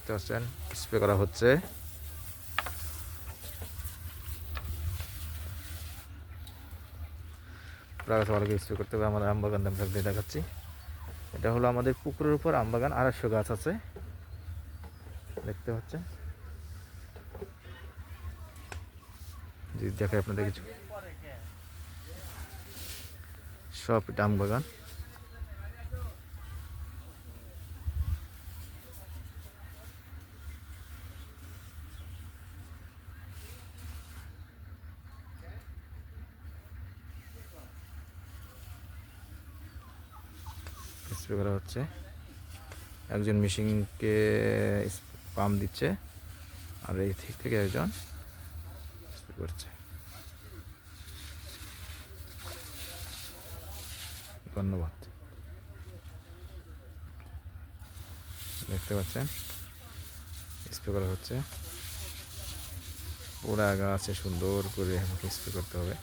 দেখতে পাচ্ছেন স্প্রে করা হচ্ছে। প্রায় সবাইকে স্প্রে করতে হবে। আমাদের আমবাগান দিয়ে দেখাচ্ছি। এটা হলো আমাদের পুকুরের উপর আমবাগান, 250 গাছ আছে দেখতে পাচ্ছেন। যদি দেখে আপনাদের কিছু, সব এটা আমবাগান। স্প্রে করা হচ্ছে, একজন মেশিনকে পাম্প দিচ্ছে আর এই দিক থেকে একজন স্প্রে করছে। ধন্যবাদ। দেখতে পাচ্ছেন স্প্রে করা হচ্ছে, পুরা গাছে সুন্দর করে আমাকে স্প্রে করতে হবে।